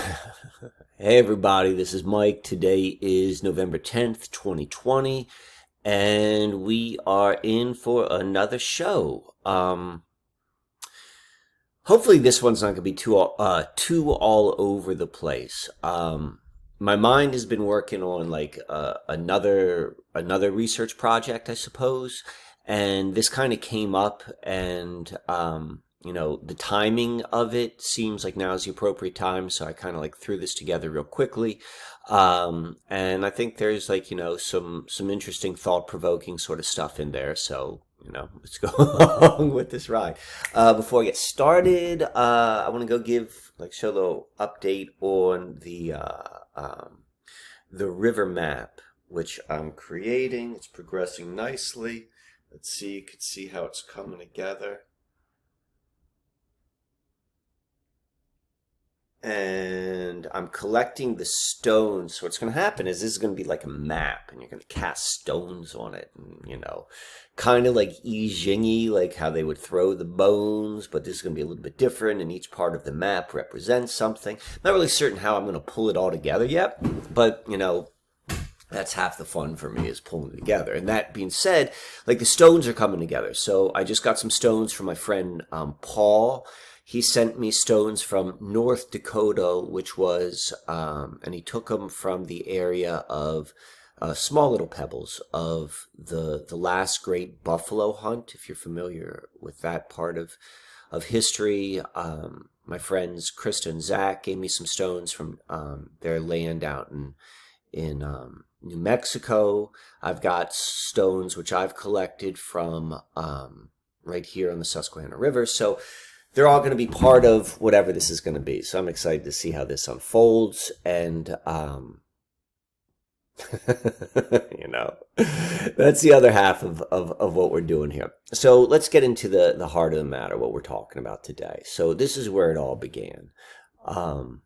Hey everybody, this is Mike. Today is November 10th, 2020, and we are in for another show. Hopefully this one's not going to be too all over the place. My mind has been working on like another research project, I suppose, and this kind of came up, and the timing of it seems like now is the appropriate time, so I kind of like threw this together real quickly. And I think there's like, some interesting thought-provoking sort of stuff in there, so let's go along with this ride. Before I get started, I want to go show a little update on the river map, which I'm creating. It's progressing nicely. Let's see, you can see how it's coming together. And I'm collecting the stones. So what's going to happen is this is going to be like a map, and you're going to cast stones on it, and kind of like I Ching, like how they would throw the bones, but this is going to be a little bit different, and each part of the map represents something. Not really certain how I'm going to pull it all together yet, but that's half the fun for me, is pulling it together. And that being said, like the stones are coming together. So I just got some stones from my friend Paul. He sent me stones from North Dakota, which was, and he took them from the area of small little pebbles of the last great buffalo hunt, if you're familiar with that part of history. My friends Krista and Zach gave me some stones from their land out in New Mexico. I've got stones which I've collected from right here on the Susquehanna River. So they're all going to be part of whatever this is going to be. So I'm excited to see how this unfolds. And, that's the other half of what we're doing here. So let's get into the heart of the matter, what we're talking about today. So this is where it all began. All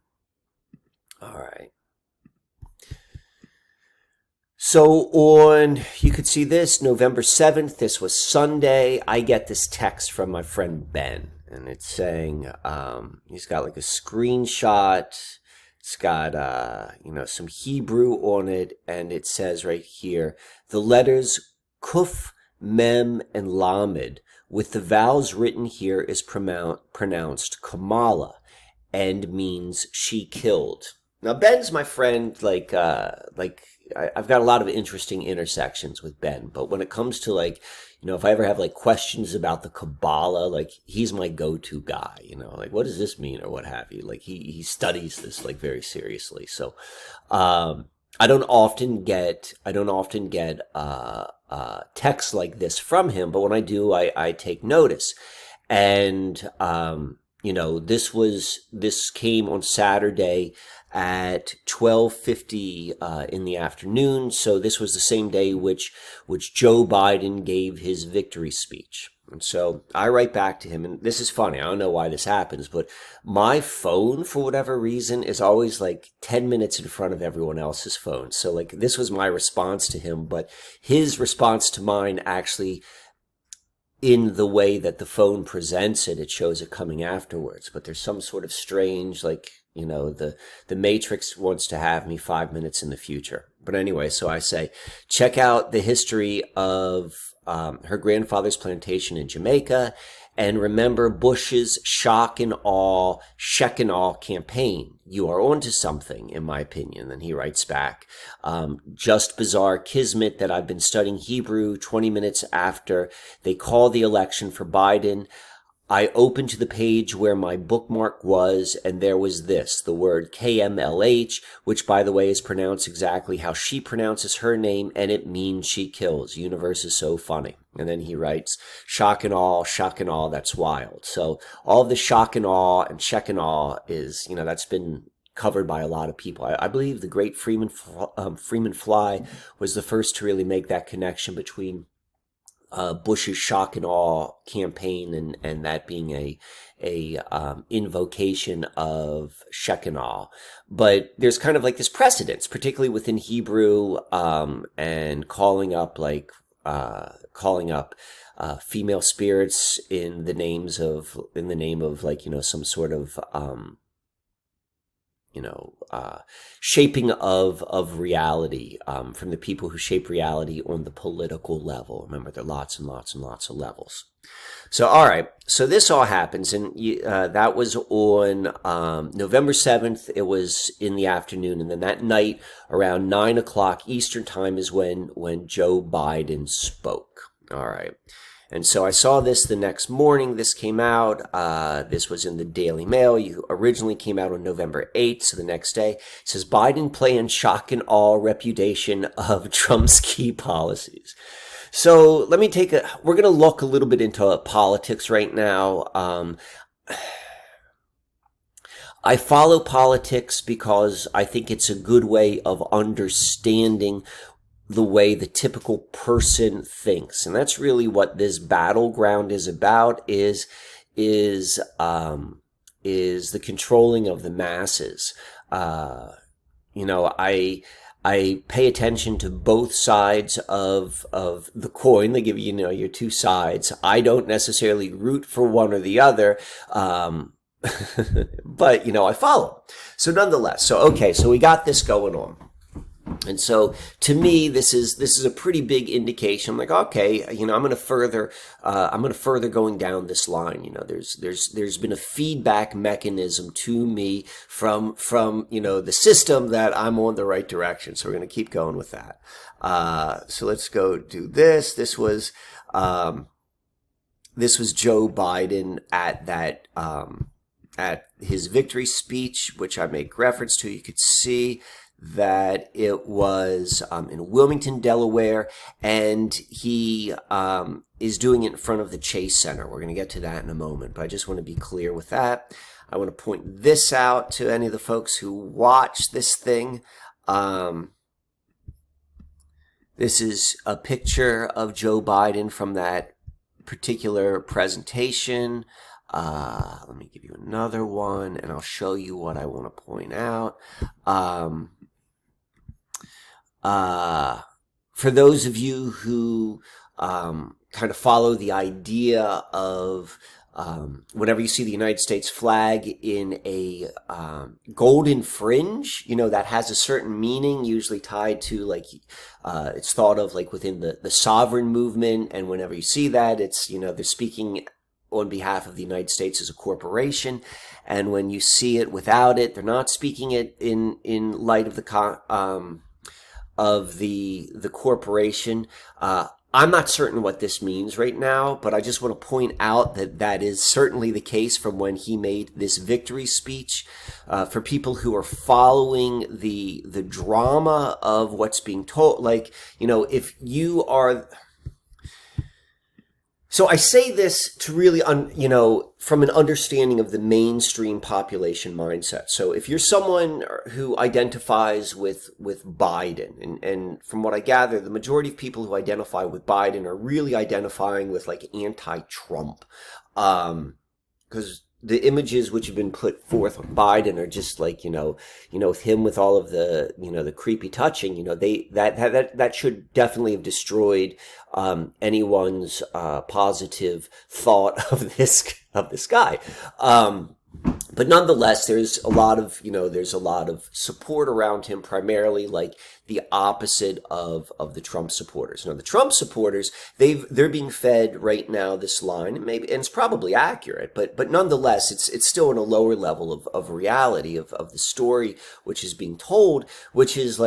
right. So you could see this, November 7th, this was Sunday, I get this text from my friend Ben, and it's saying, he's got like a screenshot, it's got, some Hebrew on it, and it says right here, the letters Kuf, Mem, and Lamed, with the vowels written here is pronounced Kamala, and means she killed. Now, Ben's my friend, I've got a lot of interesting intersections with Ben, but when it comes to if I ever have like questions about the Kabbalah, like he's my go-to guy, like what does this mean or what have you? Like he studies this like very seriously. So, I don't often get texts like this from him, but when I do, I take notice. And, this came on Saturday at 12:50 in the afternoon. So this was the same day which Joe Biden gave his victory speech. And so I write back to him, and this is funny. I don't know why this happens, but my phone, for whatever reason, is always like 10 minutes in front of everyone else's phone. So like this was my response to him, but his response to mine actually, in the way that the phone presents it, it shows it coming afterwards. But there's some sort of strange, the Matrix wants to have me 5 minutes in the future. But anyway, so I say, check out the history of her grandfather's plantation in Jamaica, and remember Bush's shock and awe, Shekinah campaign. You are onto something, in my opinion. Then he writes back, just bizarre kismet that I've been studying Hebrew 20 minutes after they call the election for Biden. I opened to the page where my bookmark was, and there was this, the word KMLH, which, by the way, is pronounced exactly how she pronounces her name, and it means she kills. Universe is so funny. And then he writes, shock and awe, that's wild. So all of the shock and awe and Shekinah is, that's been covered by a lot of people. I believe the great Freeman Fly was the first to really make that connection between Bush's shock and awe campaign and that being a invocation of Shekinah. But there's kind of like this precedence, particularly within Hebrew, and calling up female spirits in the name of some sort of shaping of reality from the people who shape reality on the political level. Remember, there are lots and lots and lots of levels. So, all right. So this all happens, and that was on November 7th. It was in the afternoon, and then that night, around 9 o'clock Eastern time, is when Joe Biden spoke. All right. And so I saw this the next morning. This came out. This was in the Daily Mail. You originally came out on November 8th, so the next day. It says, Biden plans shock and awe repudiation of Trump's key policies. So we're going to look a little bit into politics right now. I follow politics because I think it's a good way of understanding the way the typical person thinks. And that's really what this battleground is about, is the controlling of the masses. I pay attention to both sides of the coin. They give you, your two sides. I don't necessarily root for one or the other, but, I follow. So nonetheless, so we got this going on. And so to me, this is a pretty big indication. I'm like, okay, I'm going to further going down this line. There's been a feedback mechanism to me from the system that I'm on the right direction. So we're going to keep going with that. So let's go do this. This was Joe Biden at his victory speech, which I make reference to. You could see that it was in Wilmington, Delaware, and he is doing it in front of the Chase Center. We're going to get to that in a moment, but I just want to be clear with that. I want to point this out to any of the folks who watch this thing. This is a picture of Joe Biden from that particular presentation. Let me give you another one, and I'll show you what I want to point out. For those of you who kind of follow the idea of whenever you see the United States flag in a golden fringe, that has a certain meaning, usually tied to it's thought of within the sovereign movement. And whenever you see that, it's, they're speaking on behalf of the United States as a corporation. And when you see it without it, they're not speaking it in light of the corporation. I'm not certain what this means right now, but I just want to point out that is certainly the case from when he made this victory speech. For people who are following the drama of what's being told, if you are... So I say this to really, from an understanding of the mainstream population mindset. So if you're someone who identifies with Biden, and from what I gather, the majority of people who identify with Biden are really identifying with anti-Trump, because the images which have been put forth of Biden are just with him with all of the, the creepy touching, that should definitely have destroyed anyone's positive thought of this guy. But nonetheless, there's a lot of support around him, primarily the opposite of the Trump supporters. The Trump supporters, they're being fed right now this line, and it's probably accurate, but nonetheless, it's still in a lower level of reality of the story which is being told, which is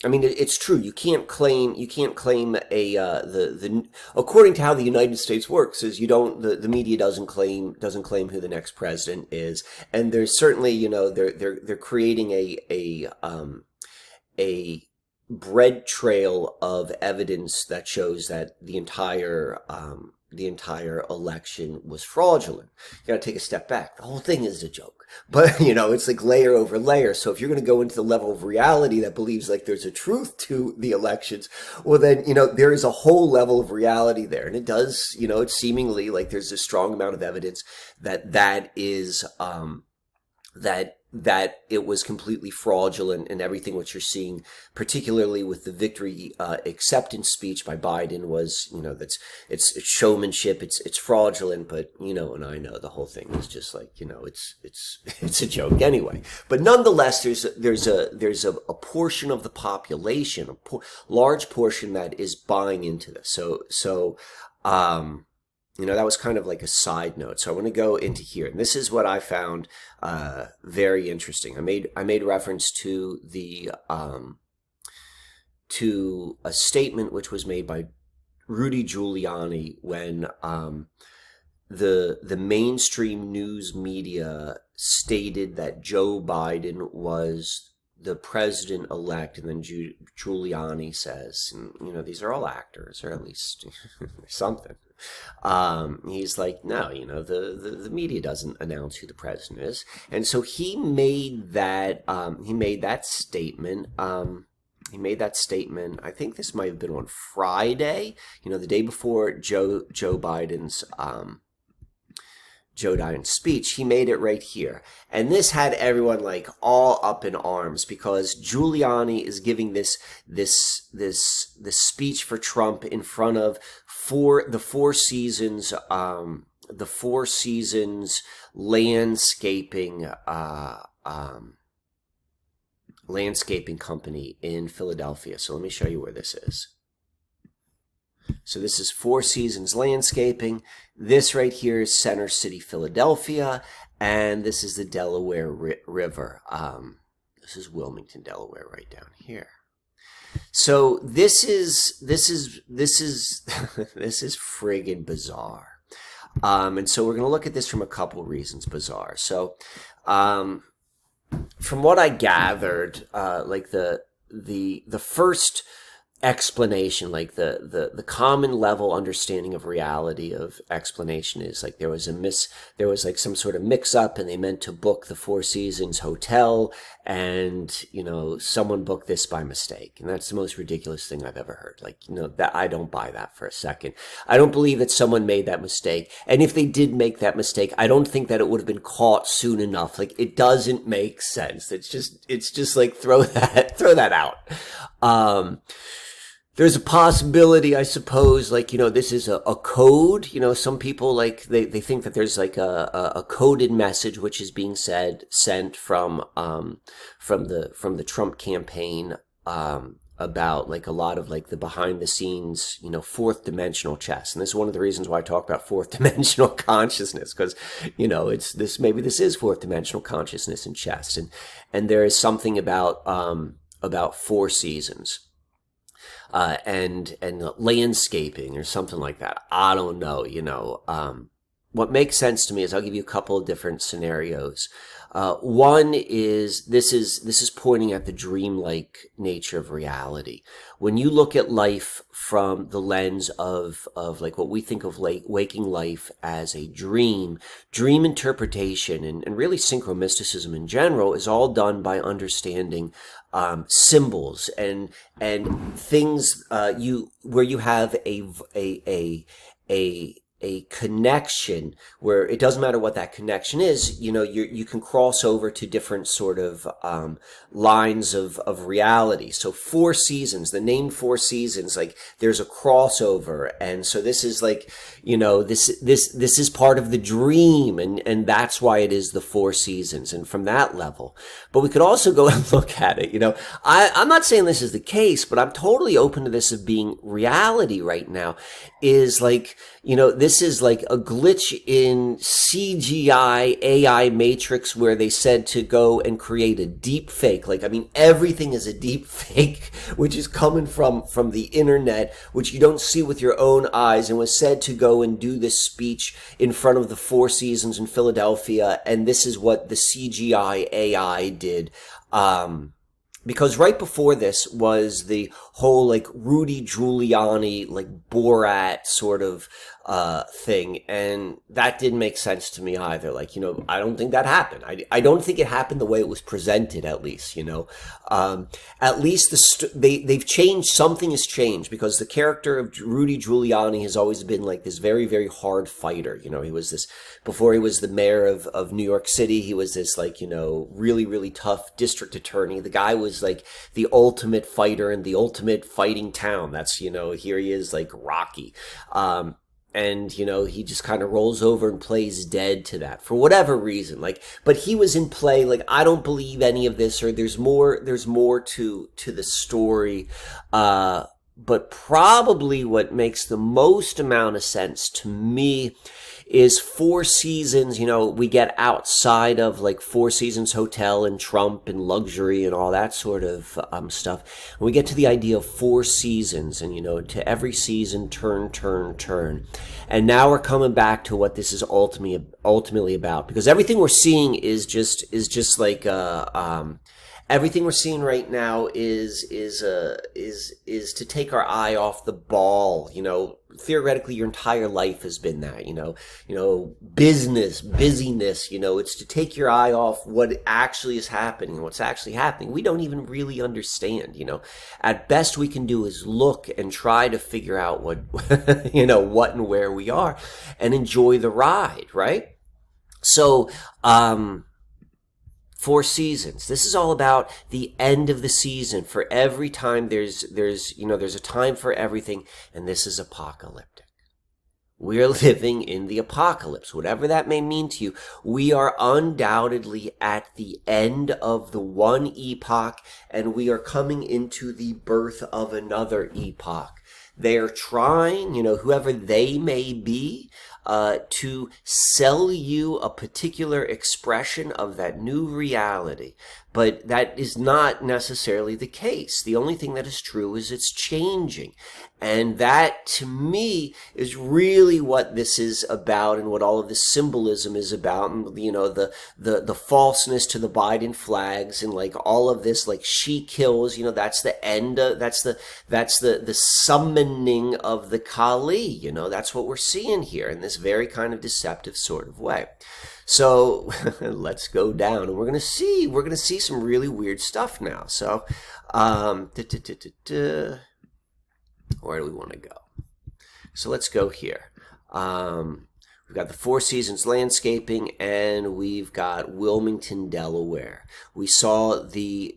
it's true. You can't claim according to how the United States works, is the media doesn't claim who the next president is. And there's certainly, they're creating a bread trail of evidence that shows that the entire election was fraudulent. You got to take a step back. The whole thing is a joke. But, it's layer over layer. So if you're going to go into the level of reality that believes there's a truth to the elections, well then, there is a whole level of reality there. And it does, it's seemingly there's a strong amount of evidence that is, that that it was completely fraudulent, and everything what you're seeing, particularly with the victory acceptance speech by Biden, was, that's it's showmanship, it's fraudulent, but and I know the whole thing is just like, it's a joke anyway. But nonetheless, there's a portion of the population, large portion, that is buying into this. So that was kind of like a side note. So I want to go into here, and this is what I found very interesting. I made reference to to a statement which was made by Rudy Giuliani when the mainstream news media stated that Joe Biden was the president-elect, and then Giuliani says, these are all actors, or at least something. He's like, no, the media doesn't announce who the president is. And so he made that statement. I think this might have been on Friday, the day before Joe Biden's speech. He made it right here. And this had everyone like all up in arms, because Giuliani is giving this speech for Trump in front of the Four Seasons landscaping company in Philadelphia. So let me show you where this is. So this is Four Seasons Landscaping. This right here is Center City, Philadelphia, and this is the Delaware River. This is Wilmington, Delaware, right down here. So this is friggin' bizarre. And so we're going to look at this from a couple reasons bizarre. So from what I gathered, like the first explanation, like the common level understanding of reality of explanation is like there was like some sort of mix up, and they meant to book the Four Seasons hotel, and someone booked this by mistake. And that's the most ridiculous thing I've ever heard. Like, that I don't buy that for a second. I don't believe that someone made that mistake. And if they did make that mistake, I don't think that it would have been caught soon enough. Like, it doesn't make sense. It's just like throw that out. There's a possibility, I suppose, like, this is a code. Some people, like, they think that there's like a coded message which is being sent from the Trump campaign, about like a lot of like the behind the scenes, fourth dimensional chess. And this is one of the reasons why I talk about fourth dimensional consciousness, because, maybe this is fourth dimensional consciousness in chess. And there is something about Four Seasons. And landscaping or something like that. I don't know, what makes sense to me is I'll give you a couple of different scenarios. One is this is pointing at the dreamlike nature of reality. When you look at life from the lens of like what we think of like waking life as a dream interpretation, and really synchro-mysticism in general is all done by understanding symbols and things where you have a connection where it doesn't matter what that connection is, you can cross over to different sort of lines of reality. So Four Seasons, the name Four Seasons, like there's a crossover, and so this is like, this is part of the dream, and that's why it is the Four Seasons, and from that level. But we could also go and look at it. I'm not saying this is the case, but I'm totally open to this of being reality right now. Is like, this is like a glitch in CGI AI Matrix where they said to go and create a deep fake. Like, I mean, everything is a deep fake, which is coming from the internet, which you don't see with your own eyes, and was said to go and do this speech in front of the Four Seasons in Philadelphia. And this is what the CGI AI did. Because right before this was the whole like Rudy Giuliani, like Borat sort of thing, and that didn't make sense to me either. Like, I don't think that happened. I don't think it happened the way it was presented, at least. At least they've changed. Something has changed, because the character of Rudy Giuliani has always been like this very, very hard fighter. He was this, before he was the mayor of New York City, he was this, like, really, really tough district attorney. The guy was like the ultimate fighter and the ultimate fighting town. That's, here he is, like Rocky. And, he just kind of rolls over and plays dead to that for whatever reason. Like, but he was in play. Like, I don't believe any of this, or there's more to the story. But probably what makes the most amount of sense to me is Four Seasons. We get outside of like Four Seasons Hotel and Trump and luxury and all that sort of stuff. And we get to the idea of four seasons, and to every season, turn. And now we're coming back to what this is ultimately about, because everything we're seeing is just like everything we're seeing right now is to take our eye off the ball. Theoretically, your entire life has been that. Busyness. It's to take your eye off what actually is happening. What's actually happening, we don't even really understand. At best, we can do is look and try to figure out what what and where we are, and enjoy the ride, right? So, Four Seasons. This is all about the end of the season. For every time, there's a time for everything, and this is apocalyptic. We're living in the apocalypse, whatever that may mean to you. We are undoubtedly at the end of the one epoch, and we are coming into the birth of another epoch. They're trying, whoever they may be, to sell you a particular expression of that new reality. But that is not necessarily the case. The only thing that is true is it's changing. And that, to me, is really what this is about, and what all of this symbolism is about. And, the falseness to the Biden flags, and like all of this, like she kills, that's the end of, that's the summoning of the Kali. That's what we're seeing here in this very kind of deceptive sort of way. So let's go down, and we're gonna see some really weird stuff now. So, where do we want to go? So let's go here. We've got the Four Seasons landscaping, and we've got Wilmington, Delaware. We saw the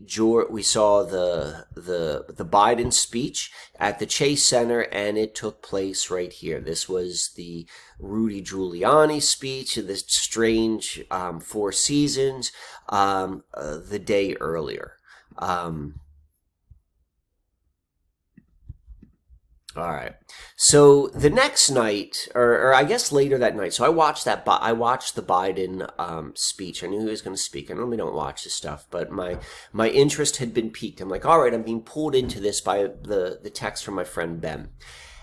Biden speech at the Chase Center, and it took place right here. This was the Rudy Giuliani speech, this strange Four Seasons the day earlier. All right. So the next night, or I guess later that night, so I watched the Biden speech. I knew he was going to speak. I normally don't watch this stuff, but my interest had been piqued. I'm like, all right, I'm being pulled into this by the text from my friend Ben.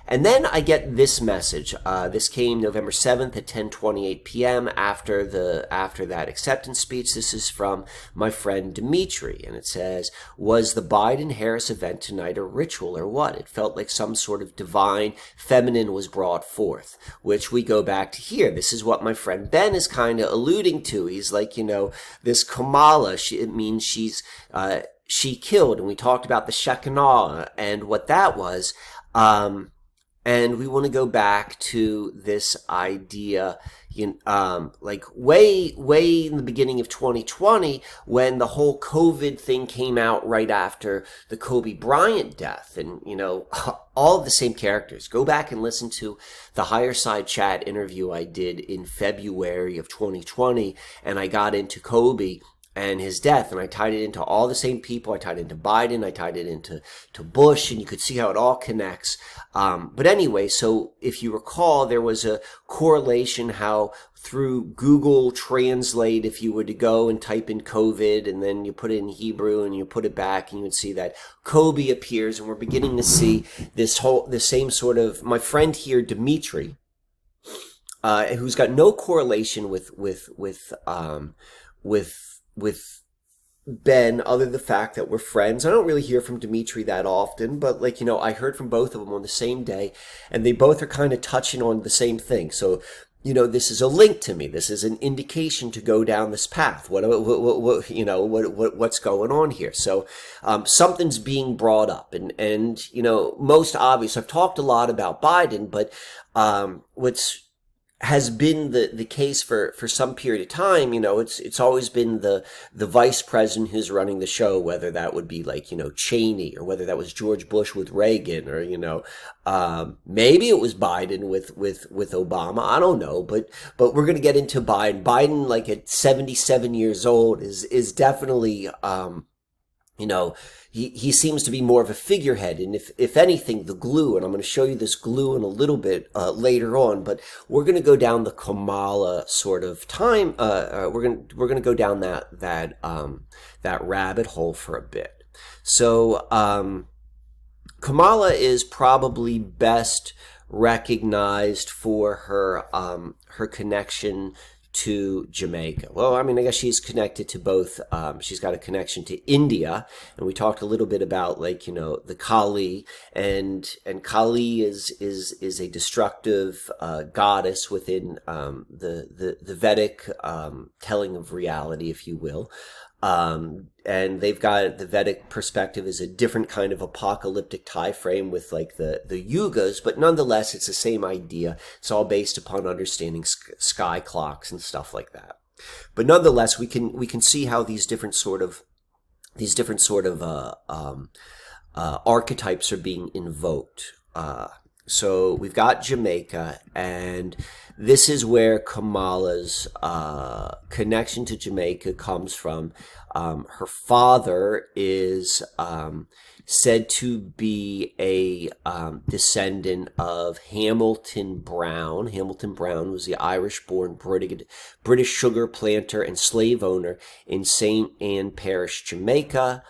And then I get this message. This came November 7th at 10:28 p.m. after that acceptance speech. This is from my friend Dimitri, and it says, "Was the Biden-Harris event tonight a ritual or what? It felt like some sort of divine feminine was brought forth," which we go back to here. This is what my friend Ben is kind of alluding to. He's like, this Kamala, it means she killed, and we talked about the Shekinah and what that was. And we want to go back to this idea, like way in the beginning of 2020, when the whole COVID thing came out right after the Kobe Bryant death. And, all of the same characters. Go back and listen to the Higher Side Chat interview I did in February of 2020, and I got into Kobe and his death, and I tied it into all the same people. I tied it into Biden, I tied it into Bush, and you could see how it all connects. But anyway, so if you recall, there was a correlation how through Google Translate, if you were to go and type in COVID, and then you put it in Hebrew and you put it back, and you would see that Kobe appears, and we're beginning to see the same sort of, my friend here, Dimitri, who's got no correlation with been, other than the fact that we're friends. I don't really hear from Dimitri that often, but like, I heard from both of them on the same day, and they both are kind of touching on the same thing. So, this is a link to me. This is an indication to go down this path. What's going on here? So, something's being brought up, and most obvious. I've talked a lot about Biden, but what's has been the case for some period of time. It's always been the vice president who's running the show, whether that would be like, Cheney, or whether that was George Bush with Reagan, or, maybe it was Biden with Obama. I don't know, but we're going to get into Biden. Biden, like at 77 years old, is definitely, he seems to be more of a figurehead, and if anything, the glue. And I'm going to show you this glue in a little bit later on. But we're going to go down the Kamala sort of time. We're going to go down that rabbit hole for a bit. So Kamala is probably best recognized for her connection to Jamaica. Well, I mean, I guess she's connected to both. She's got a connection to India, and we talked a little bit about, like, the Kali, and Kali is a destructive goddess within the Vedic telling of reality, if you will. And they've got the Vedic perspective is a different kind of apocalyptic time frame with like the yugas, but nonetheless, it's the same idea. It's all based upon understanding sky clocks and stuff like that. But nonetheless, we can see how these different sort of archetypes are being invoked. So we've got Jamaica, and this is where Kamala's connection to Jamaica comes from. Her father is said to be a descendant of Hamilton Brown. Hamilton Brown was the Irish-born British sugar planter and slave owner in St. Ann Parish, Jamaica.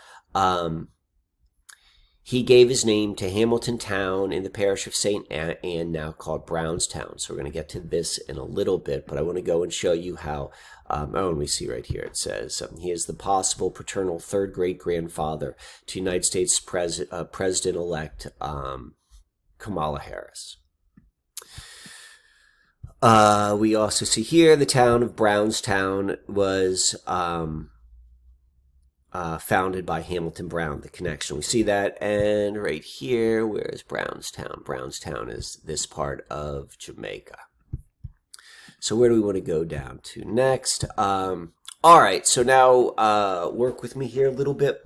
He gave his name to Hamilton Town in the parish of St. Ann, now called Brownstown. So we're going to get to this in a little bit, but I want to go and show you how, let me see right here. It says he is the possible paternal third great-grandfather to United States President-elect Kamala Harris. We also see here the town of Brownstown was founded by Hamilton Brown, the connection. We see that, and right here, where is Brownstown? Brownstown is this part of Jamaica. So where do we want to go down to next? All right, so now work with me here a little bit.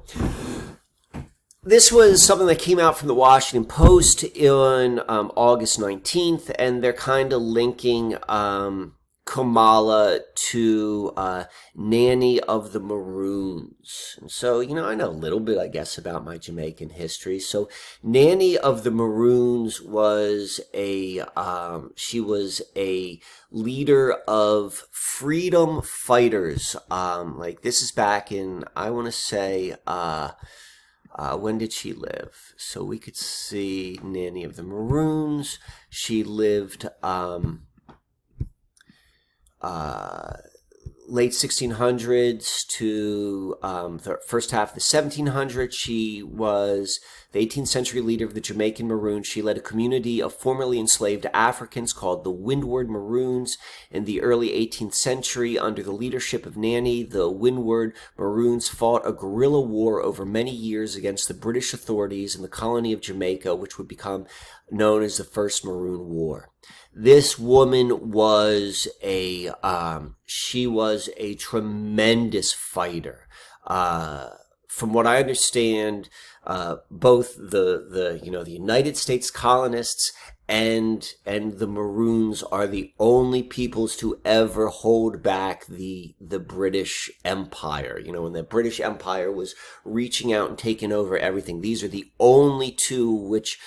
This was something that came out from the Washington Post on August 19th, and they're kind of linking Kamala to Nanny of the Maroons. And so, I know a little bit, I guess, about my Jamaican history. So Nanny of the Maroons was she was a leader of freedom fighters. Like, this is back in, I want to say, when did she live? So we could see Nanny of the Maroons. She lived late 1600s to the first half of the 1700s. She was the 18th century leader of the Jamaican Maroons. She led a community of formerly enslaved Africans called the Windward Maroons. In the early 18th century, under the leadership of Nanny, the Windward Maroons fought a guerrilla war over many years against the British authorities in the colony of Jamaica, which would become known as the First Maroon War. This woman was she was a tremendous fighter. From what I understand, both the United States colonists and the Maroons are the only peoples to ever hold back the British Empire. When the British Empire was reaching out and taking over everything, these are the only two which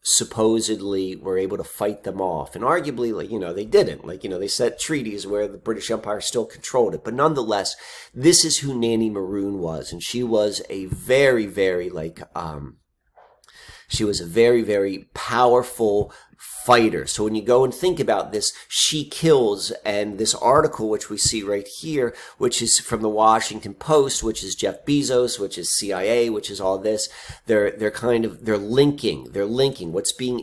supposedly were able to fight them off. And arguably, they didn't. They set treaties where the British Empire still controlled it. But nonetheless, this is who Nanny Maroon was. And she was a very, very, very powerful fighter. So when you go and think about this, she kills, and this article, which we see right here, which is from the Washington Post, which is Jeff Bezos, which is CIA, which is all this, they're linking what's being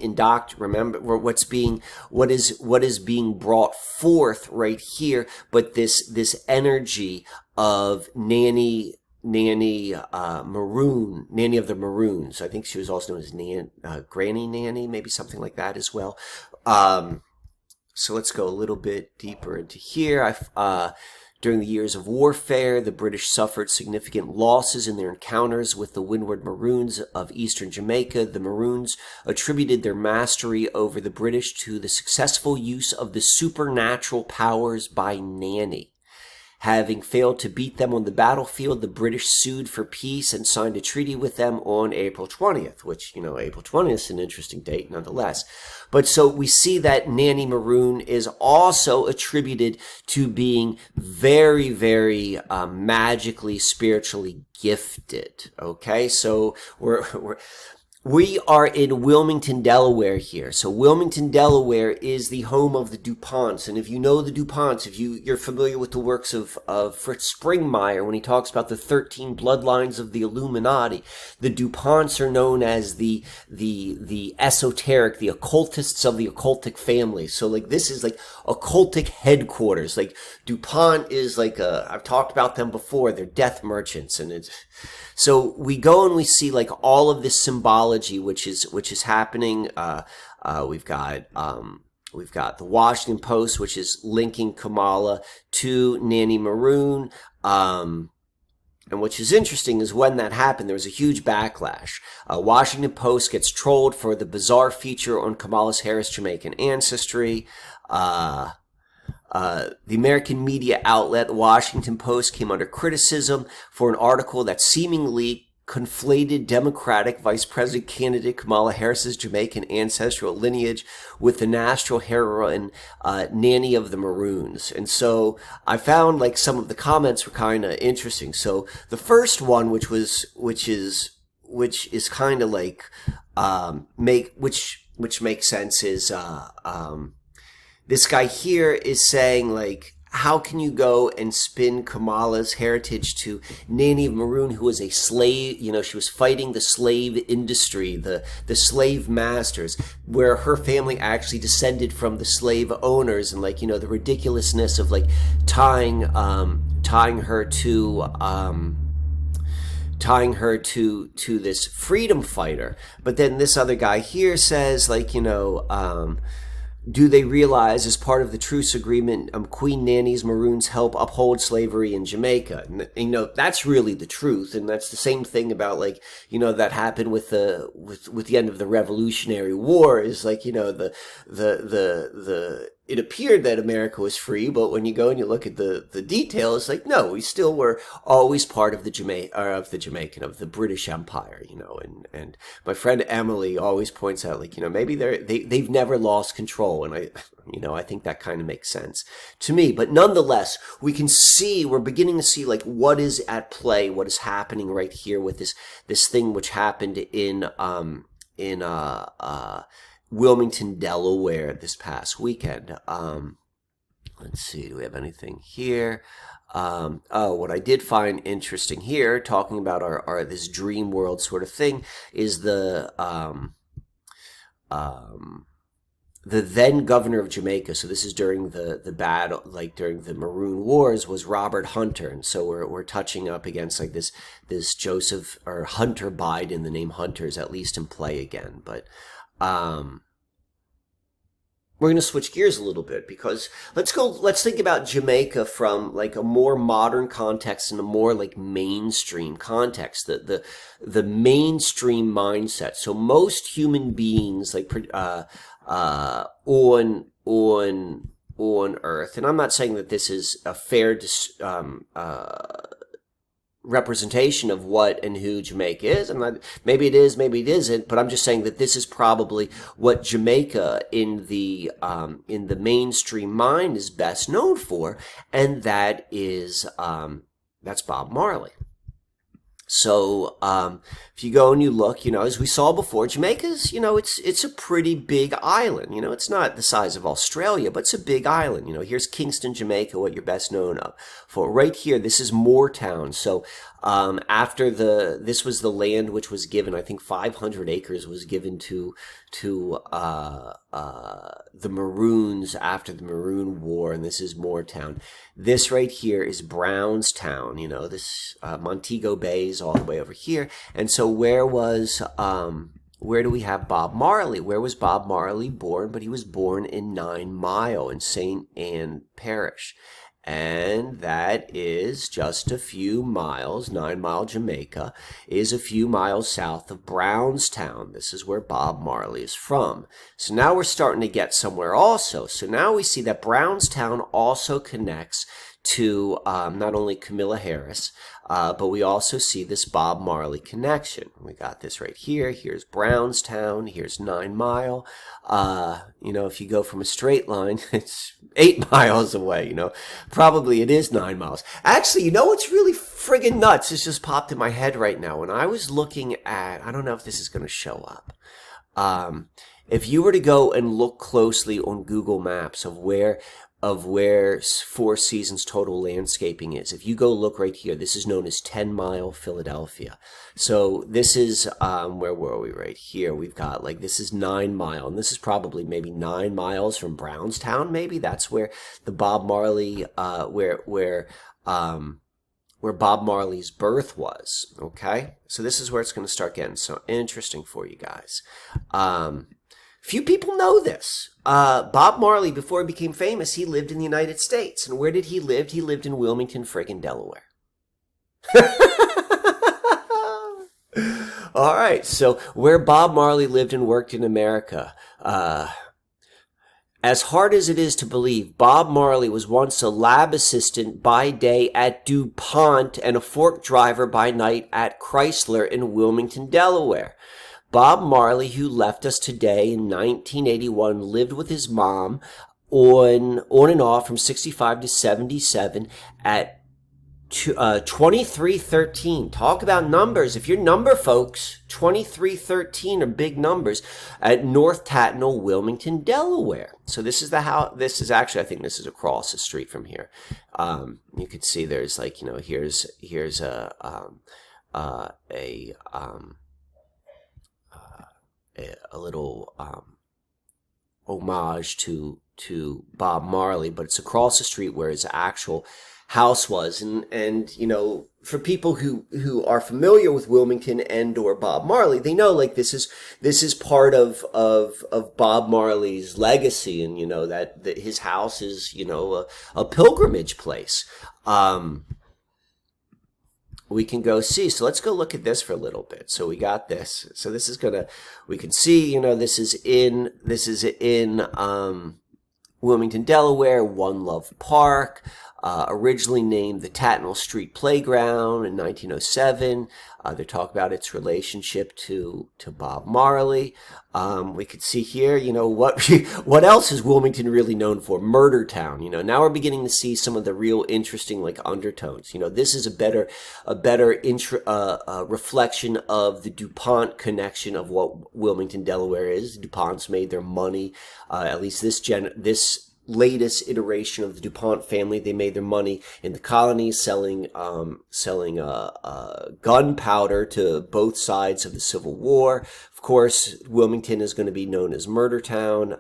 what is being brought forth right here, but this energy of Nanny Maroon, Nanny of the Maroons. I think she was also known as Granny Nanny, maybe something like that as well. So let's go a little bit deeper into here. During the years of warfare, the British suffered significant losses in their encounters with the Windward Maroons of eastern Jamaica. The Maroons attributed their mastery over the British to the successful use of the supernatural powers by Nanny. Having failed to beat them on the battlefield, the British sued for peace and signed a treaty with them on April 20th, which, April 20th is an interesting date nonetheless. But so we see that Nanny Maroon is also attributed to being very, very magically, spiritually gifted. Okay, so we are in Wilmington, Delaware here. So Wilmington, Delaware is the home of the DuPonts. And if you know the DuPonts, if you're familiar with the works of Fritz Springmeier, when he talks about the 13 bloodlines of the Illuminati, the DuPonts are known as the esoteric, the occultists of the occultic family. So like this is like occultic headquarters. Like DuPont is like I've talked about them before. They're death merchants, and so we go and we see like all of this symbology, which is happening. We've got the Washington Post, which is linking Kamala to Nanny Maroon. And which is interesting is when that happened, there was a huge backlash. Washington Post gets trolled for the bizarre feature on Kamala Harris' Jamaican ancestry. The American media outlet, the Washington Post, came under criticism for an article that seemingly conflated Democratic Vice President candidate Kamala Harris's Jamaican ancestral lineage with the national heroine Nanny of the Maroons. And so I found like some of the comments were kind of interesting. So the first one, which is kind of like which makes sense, is this guy here is saying, like, how can you go and spin Kamala's heritage to Nanny of Maroon, who was a slave? She was fighting the slave industry, the slave masters, where her family actually descended from the slave owners, and like, the ridiculousness of like tying her to this freedom fighter. But then this other guy here says, like, do they realize, as part of the truce agreement, Queen Nanny's Maroons help uphold slavery in Jamaica? And, that's really the truth, and that's the same thing about, like, that happened with the end of the Revolutionary War. Is like, it appeared that America was free, but when you go and you look at the details, like, no, we still were always part of the British Empire, and my friend Emily always points out, like, maybe they've never lost control, and I think that kind of makes sense to me. But nonetheless, we're beginning to see like what is at play, what is happening right here with this thing which happened in Wilmington, Delaware this past weekend. Let's see, do we have anything here? What I did find interesting here, talking about our this dream world sort of thing, is the then governor of Jamaica. So this is during the battle, like during the Maroon Wars, was Robert Hunter, and so we're touching up against like this Joseph or Hunter Biden. The name Hunter is at least in play again, but. We're going to switch gears a little bit, because let's think about Jamaica from like a more modern context and a more like mainstream context, the mainstream mindset. So most human beings like on Earth, and I'm not saying that this is a fair representation of what and who Jamaica is, and maybe it is, maybe it isn't, but I'm just saying that this is probably what Jamaica in the mainstream mind is best known for, and that is that's Bob Marley. So if you go and you look, as we saw before, Jamaica's, it's a pretty big island. It's not the size of Australia, but it's a big island. Here's Kingston, Jamaica, what you're best known for. Right here, this is Moortown. So this was the land which was given, I think 500 acres was given to the Maroons after the Maroon War, and this is Moortown. This right here is Brownstown. This Montego Bay is all the way over here. And so where do we have Bob Marley? Where was Bob Marley born? But he was born in 9 Mile in St. Anne Parish. And that is just a few miles. 9 Mile, Jamaica, is a few miles south of Brownstown. This is where Bob Marley is from. So now we're starting to get somewhere also. So now we see that Brownstown also connects to not only Camilla Harris, but we also see this Bob Marley connection. We got this right here. Here's Brownstown. Here's 9 Mile. If you go from a straight line, it's 8 miles away, Probably it is 9 miles. Actually, what's really friggin' nuts? This just popped in my head right now. When I was looking at, I don't know if this is going to show up. If you were to go and look closely on Google Maps of where Four Seasons total landscaping is. If you go look right here, this is known as 10 Mile, Philadelphia. So this is, where were we right here? We've got this is 9 Mile, and this is probably maybe 9 miles from Brownstown, maybe. That's where the Bob Marley, where Bob Marley's birth was, okay? So this is where it's going to start getting so interesting for you guys. Few people know this. Bob Marley, before he became famous, he lived in the United States. And where did he live? He lived in Wilmington, friggin' Delaware. All right, so where Bob Marley lived and worked in America. As hard as it is to believe, Bob Marley was once a lab assistant by day at DuPont and a fork driver by night at Chrysler in Wilmington, Delaware. Bob Marley, who left us today in 1981, lived with his mom on and off from 65 to 77 at 2313. Talk about numbers. If you're number folks, 2313 are big numbers at North Tatnall, Wilmington, Delaware. So this is the house. This is actually, I think this is across the street from here. You could see there's here's a little homage to Bob Marley, but it's across the street where his actual house was. And for people who are familiar with Wilmington and or Bob Marley, they know this is part of Bob Marley's legacy, and that his house is a pilgrimage place. We can go see. So let's go look at this for a little bit. So we got this. So this is we can see, this is in Wilmington, Delaware, One Love Park, originally named the Tatnall Street Playground in 1907. They talk about its relationship to Bob Marley. We could see here, what else is Wilmington really known for? Murder Town. Now we're beginning to see some of the real interesting undertones. This is a better reflection of the DuPont connection of what Wilmington, Delaware is. DuPont's made their money, at least this latest iteration of the DuPont family. They made their money in the colonies selling gunpowder to both sides of the Civil War. Of course, Wilmington is going to be known as Murder Town.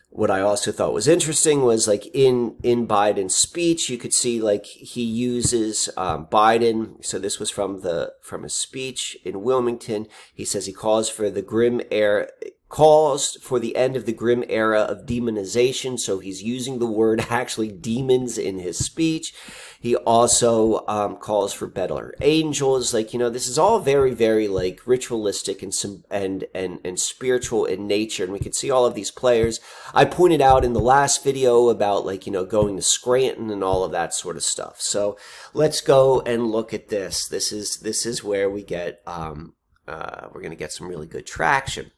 What I also thought was interesting was in Biden's speech, you could see he uses Biden. So this was from his speech in Wilmington. He says he calls for the end of the grim era of demonization. So he's using the word actually demons in his speech. He also calls for better angels. This is all very, very ritualistic and spiritual in nature. And we can see all of these players. I pointed out in the last video about going to Scranton and all of that sort of stuff. So let's go and look at this. This is where we get we're going to get some really good traction.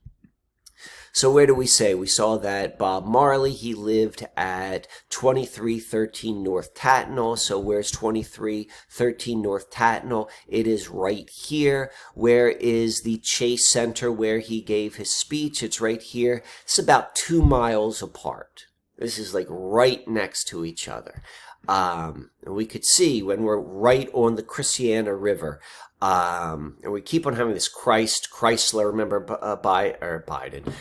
So where do we say? We saw that Bob Marley, he lived at 2313 North Tatnall. So where's 2313 North Tatnall? It is right here. Where is the Chase Center where he gave his speech? It's right here. It's about 2 miles apart. This is like right next to each other. And we could see when we're right on the Susquehanna River. And we keep on having this Chrysler, remember, Biden.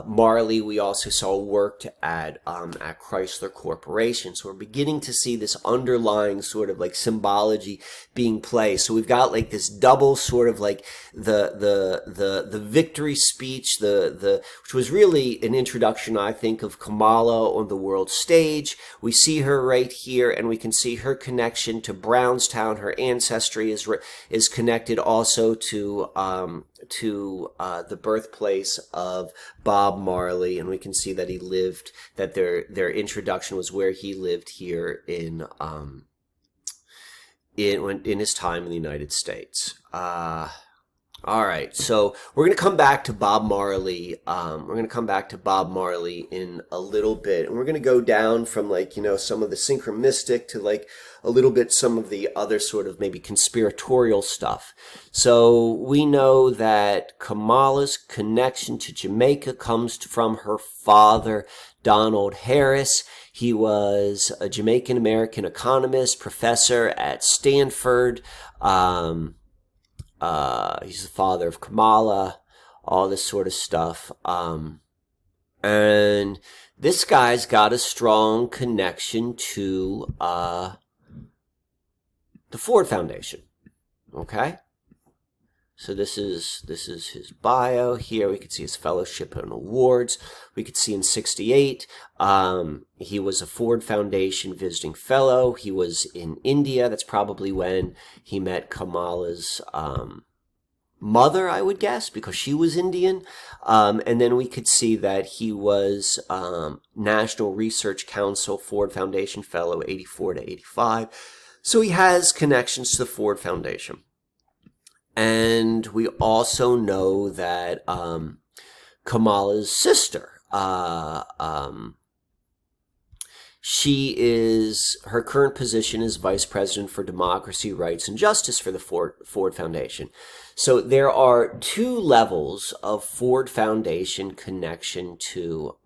Marley, we also saw worked at Chrysler Corporation. So we're beginning to see this underlying sort of like symbology being played. So we've got like this double sort of like the victory speech, which was really an introduction, I think, of Kamala on the world stage. We see her right here, and we can see her connection to Brownstown. Her ancestry is connected also to the birthplace of Bob Marley, and we can see that he lived. That their introduction was where he lived here in his time in the United States. All right, so we're going to come back to Bob Marley. We're going to come back to Bob Marley in a little bit. And we're going to go down from like, some of the synchro-mystic to like a little bit some of the other sort of maybe conspiratorial stuff. So we know that Kamala's connection to Jamaica comes from her father, Donald Harris. He was a Jamaican-American economist, professor at Stanford. He's the father of Kamala, all this sort of stuff. And this guy's got a strong connection to the Ford Foundation. Okay? So this is his bio here. We could see his fellowship and awards. We could see in 1968, he was a Ford Foundation visiting fellow. He was in India. That's probably when he met Kamala's mother, I would guess, because she was Indian. And then we could see that he was National Research Council Ford Foundation fellow, 84 to 85. So he has connections to the Ford Foundation. And we also know that Kamala's sister, her current position is Vice President for Democracy, Rights, and Justice for the Ford Foundation. So there are 2 levels of Ford Foundation connection to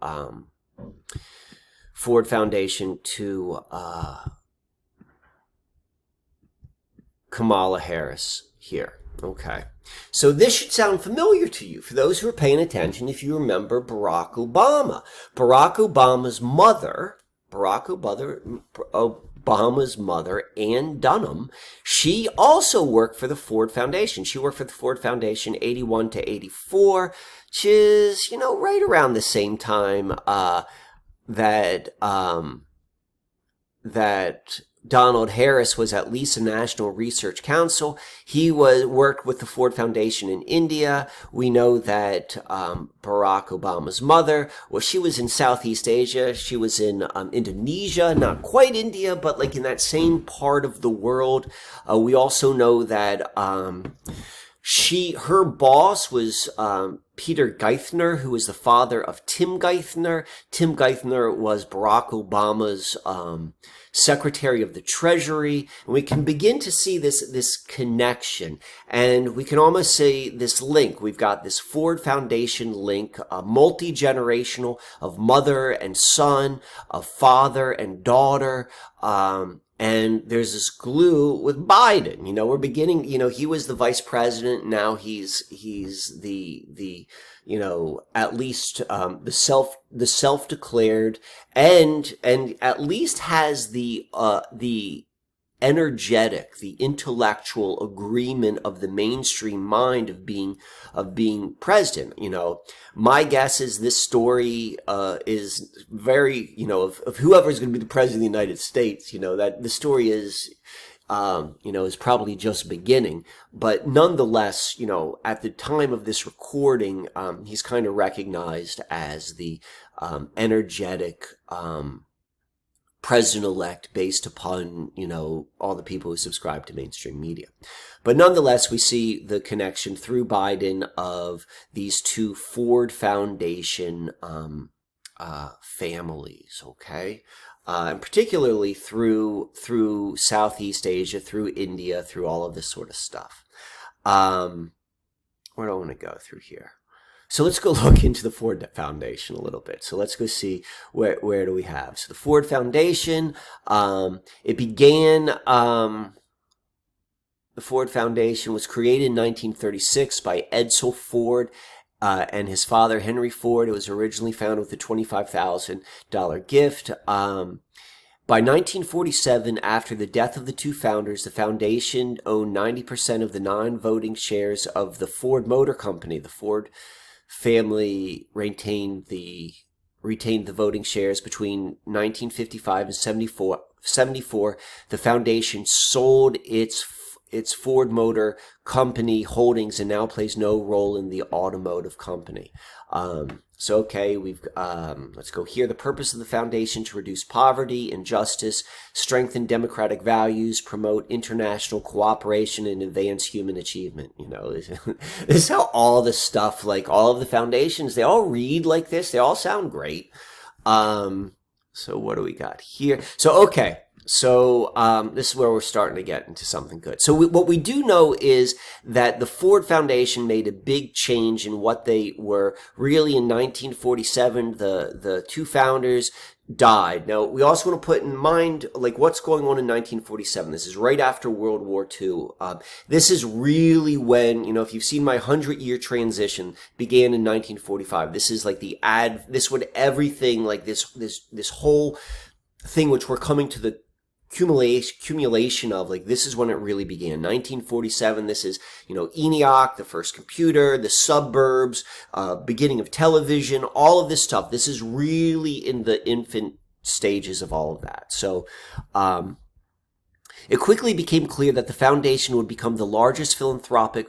Kamala Harris here. Okay. So this should sound familiar to you. For those who are paying attention, if you remember Barack Obama. Barack Obama's mother, Ann Dunham, she also worked for the Ford Foundation. She worked for the Ford Foundation 81 to 84, which is, right around the same time that Donald Harris was at least a National Research Council. He worked with the Ford Foundation in India. We know that Barack Obama's mother, she was in Southeast Asia. She was in Indonesia, not quite India, but like in that same part of the world. We also know that her boss was Peter Geithner, who was the father of Tim Geithner. Tim Geithner was Barack Obama's Secretary of the Treasury. And we can begin to see this connection. And we can almost say this link. We've got this Ford Foundation link, multi-generational, of mother and son, of father and daughter. And there's this glue with Biden. We're beginning, he was the vice president. Now he's the at least, the self-declared and at least has the energetic, the intellectual agreement of the mainstream mind of being president. My guess is this story is very, of whoever's going to be the president of the United States, that the story is is probably just beginning. But nonetheless, at the time of this recording, he's kind of recognized as the energetic president-elect based upon, all the people who subscribe to mainstream media. But nonetheless, we see the connection through Biden of these two Ford Foundation families, okay? And particularly through Southeast Asia, through India, through all of this sort of stuff. Where do I want to go through here? So let's go look into the Ford Foundation a little bit. So let's go see where do we have. So the Ford Foundation, it began, the Ford Foundation was created in 1936 by Edsel Ford and his father, Henry Ford. It was originally founded with a $25,000 gift. By 1947, after the death of the two founders, the foundation owned 90% of the non-voting shares of the Ford Motor Company. The Ford family retained the voting shares between 1955 and 74. The foundation sold its Ford Motor Company holdings and now plays no role in the automotive company. So, okay, let's go here. The purpose of the foundation: to reduce poverty, injustice, strengthen democratic values, promote international cooperation, and advance human achievement. This is how all this stuff, like all of the foundations, they all read like this. They all sound great. So what do we got here? So, okay. So this is where we're starting to get into something good. So what we do know is that the Ford Foundation made a big change in what they were. Really, in 1947, the two founders died. Now, we also want to put in mind, like, what's going on in 1947. This is right after World War II. This is really when, if you've seen my 100-year transition, began in 1945. This is like this would everything, like this whole thing which we're coming to the accumulation of, like, this is when it really began. 1947, this is, ENIAC, the first computer, the suburbs, beginning of television, all of this stuff. This is really in the infant stages of all of that. So, it quickly became clear that the foundation would become the largest philanthropic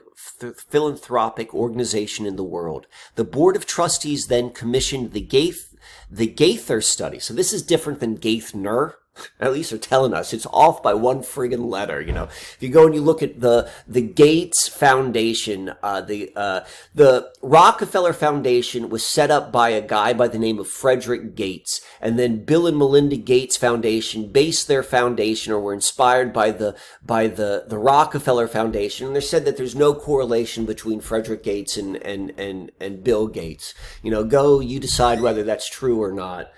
organization in the world. The board of trustees then commissioned the Gaither study. So this is different than Gaithner. At least they're telling us it's off by one friggin' letter. If you go and you look at the Gates Foundation, the Rockefeller Foundation was set up by a guy by the name of Frederick Gates, and then Bill and Melinda Gates Foundation based their foundation, or were inspired by the Rockefeller Foundation. And they said that there's no correlation between Frederick Gates and Bill Gates. You decide whether that's true or not.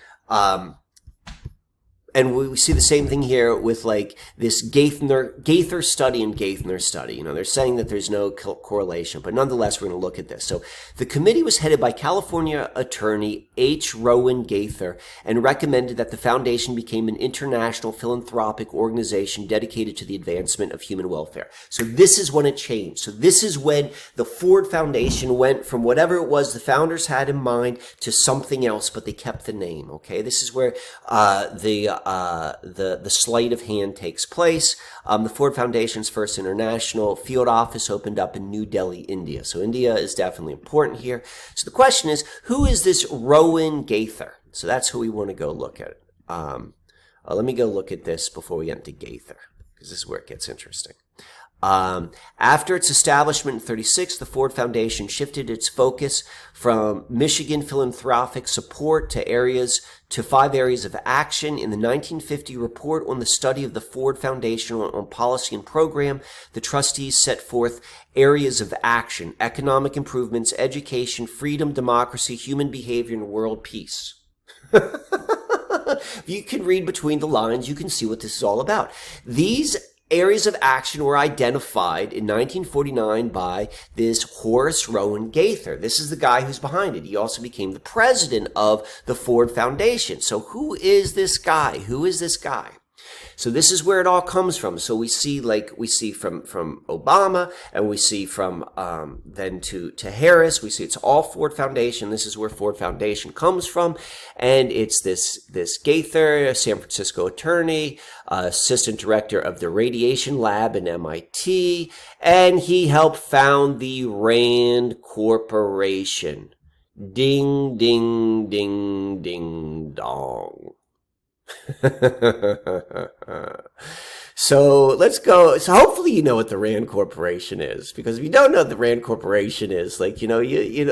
And we see the same thing here with, like, this Gaither study and Gaithner study. They're saying that there's no correlation, but nonetheless, we're going to look at this. So the committee was headed by California attorney H. Rowan Gaither and recommended that the foundation become an international philanthropic organization dedicated to the advancement of human welfare. So this is when it changed. So this is when the Ford Foundation went from whatever it was the founders had in mind to something else, but they kept the name. Okay, this is where the sleight of hand takes place. The Ford Foundation's first international field office opened up in New Delhi, India. So India is definitely important here. So the question is, who is this Rowan Gaither? So that's who we want to go look at. Let me go look at this before we get into Gaither, because this is where it gets interesting. After its establishment in 1936, the Ford Foundation shifted its focus from Michigan philanthropic support to 5 areas of action. In the 1950 report on the study of the Ford Foundation on policy and program, the trustees set forth areas of action: economic improvements, education, freedom, democracy, human behavior, and world peace. If you can read between the lines, you can see what this is all about. These areas of action were identified in 1949 by this Horace Rowan Gaither. This is the guy who's behind it. He also became the president of the Ford Foundation. So who is this guy? Who is this guy? So this is where it all comes from. So we see from Obama, and we see from then to Harris. We see it's all Ford Foundation. This is where Ford Foundation comes from, and it's this Gaither, a San Francisco attorney, assistant director of the radiation lab in MIT, and he helped found the Rand Corporation. Ding, ding, ding, ding, dong. So let's go. So hopefully you know what the Rand Corporation is, because if you don't know what the Rand Corporation is, like you know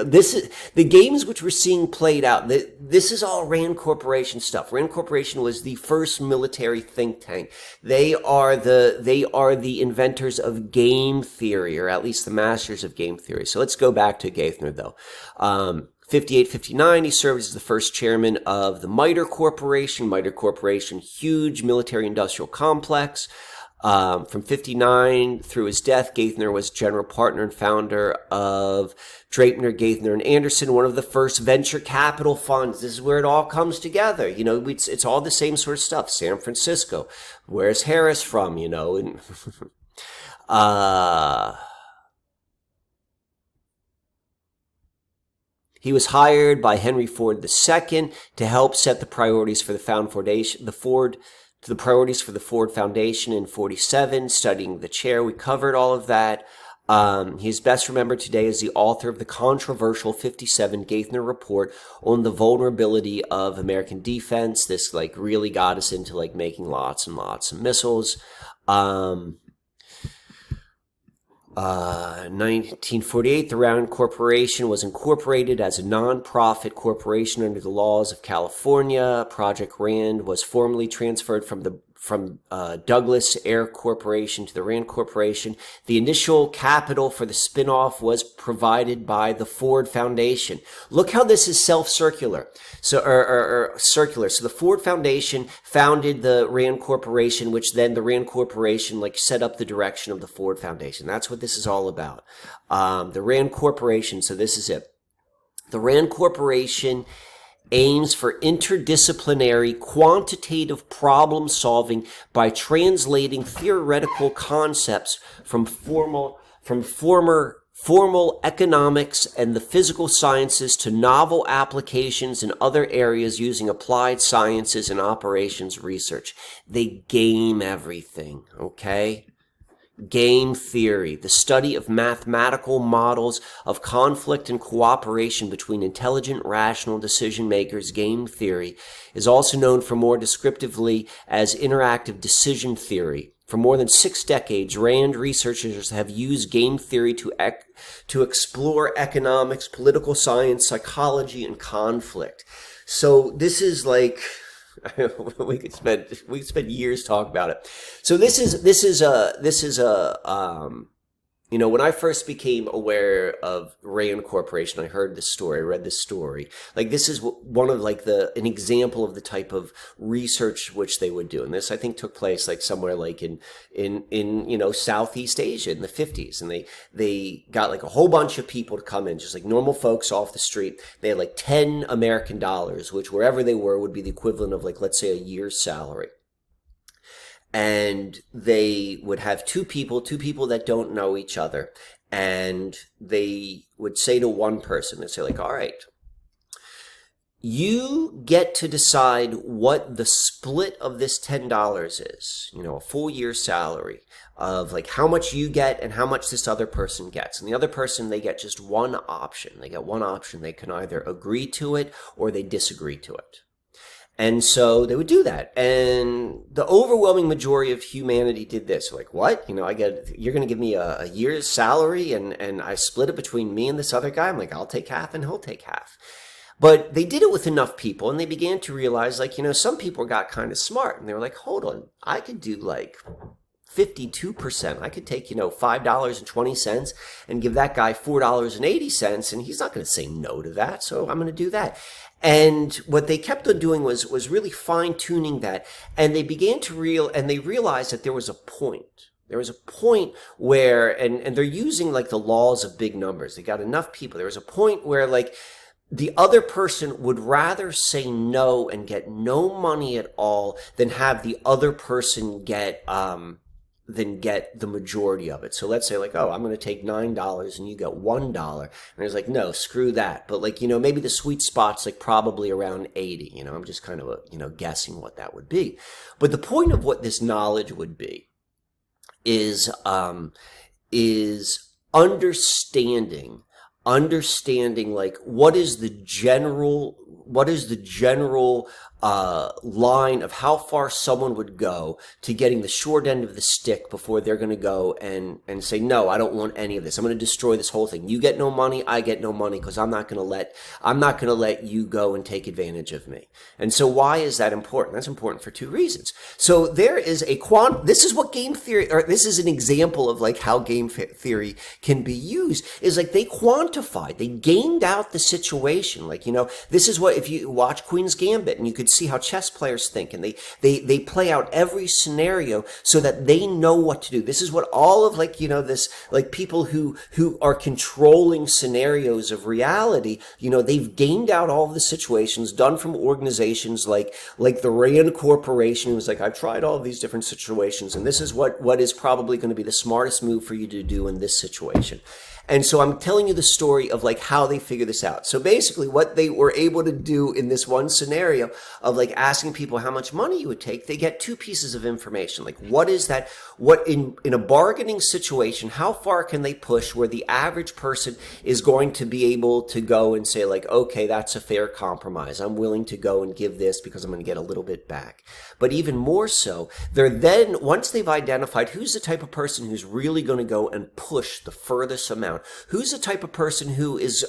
this is the games which we're seeing played out. This is all Rand Corporation stuff. Rand Corporation was the first military think tank. They are the inventors of game theory, or at least the masters of game theory. So let's go back to Gaithner though. 58, 59, he served as the first chairman of the MITRE Corporation. MITRE Corporation, huge military-industrial complex. From 59 through his death, Gaithner was general partner and founder of Draper, Gaithner, and Anderson, one of the first venture capital funds. This is where it all comes together. You know, it's all the same sort of stuff. San Francisco. Where's Harris from, you know? And he was hired by Henry Ford II to help set the priorities for the Ford Foundation in 47, studying the chair. We covered all of that. He's best remembered today as the author of the controversial 57 Gaithner report on the vulnerability of American defense. This like really got us into like making lots and lots of missiles. 1948, the Rand Corporation was incorporated as a non-profit corporation under the laws of California. Project Rand was formally transferred from Douglas Air Corporation to the Rand Corporation. The initial capital for the spinoff was provided by the Ford Foundation. Look how this is self-circular. So, circular. So the Ford Foundation founded the Rand Corporation, which then the Rand Corporation like set up the direction of the Ford Foundation. That's what this is all about. The Rand Corporation. So this is it. The Rand Corporation aims for interdisciplinary quantitative problem solving by translating theoretical concepts from formal economics and the physical sciences to novel applications in other areas using applied sciences and operations research. They game everything, okay? Game theory, the study of mathematical models of conflict and cooperation between intelligent, rational decision makers. Game theory is also known for more descriptively as interactive decision theory. For more than 6 decades, Rand researchers have used game theory to explore economics, political science, psychology, and conflict. So this is like we could spend years talking about it. So this is a you know, when I first became aware of Rand Corporation, I heard this story, I read this story. Like this is one of like an example of the type of research which they would do. And this I think took place like somewhere like in you know, Southeast Asia in the 50s. And they got like a whole bunch of people to come in, just like normal folks off the street. They had like 10 American dollars, which wherever they were would be the equivalent of like, let's say a year's salary. And they would have two people that don't know each other. And they would say to one person, they'd say like, all right, you get to decide what the split of this $10 is, you know, a full year's salary of like how much you get and how much this other person gets. And the other person, they get just one option. They get one option. They can either agree to it or they disagree to it. And so they would do that. And the overwhelming majority of humanity did this. Like, what? You know, you're going to give me a year's salary and I split it between me and this other guy. I'm like, I'll take half and he'll take half. But they did it with enough people and they began to realize like, you know, some people got kind of smart and they were like, hold on, I could do like 52%. I could take, you know, $5.20 and give that guy $4.80 and he's not going to say no to that. So I'm going to do that. And what they kept on doing was really fine-tuning that. And they began to realized that there was a point. There was a point where, and they're using like the laws of big numbers. They got enough people. There was a point where like the other person would rather say no and get no money at all than have the other person get the majority of it. So let's say like, oh, I'm going to take $9 and you get $1. And it's like, no, screw that. But like, you know, maybe the sweet spot's like probably around 80, you know, I'm just kind of, you know, guessing what that would be. But the point of what this knowledge would be is understanding like what is the general line of how far someone would go to getting the short end of the stick before they're going to go and say, no, I don't want any of this. I'm going to destroy this whole thing. You get no money. I get no money because I'm not going to let you go and take advantage of me. And so why is that important? That's important for two reasons. So there is this is what game theory, or this is an example of like how game theory can be used, is like they quantified, they gamed out the situation. Like, this is what, if you watch Queen's Gambit and you could see how chess players think, and they play out every scenario so that they know what to do. This is what all of this, like people who are controlling scenarios of reality, they've gamed out all of the situations done from organizations like the Rand Corporation, who's like, I've tried all of these different situations, and this is what is probably going to be the smartest move for you to do in this situation. And so I'm telling you the story of like how they figure this out. So basically what they were able to do in this one scenario of like asking people how much money you would take, they get two pieces of information. Like, what is that? What in a bargaining situation, how far can they push where the average person is going to be able to go and say like, okay, that's a fair compromise. I'm willing to go and give this because I'm going to get a little bit back. But even more so, they're then, once they've identified who's the type of person who's really going to go and push the furthest amount, who's the type of person who is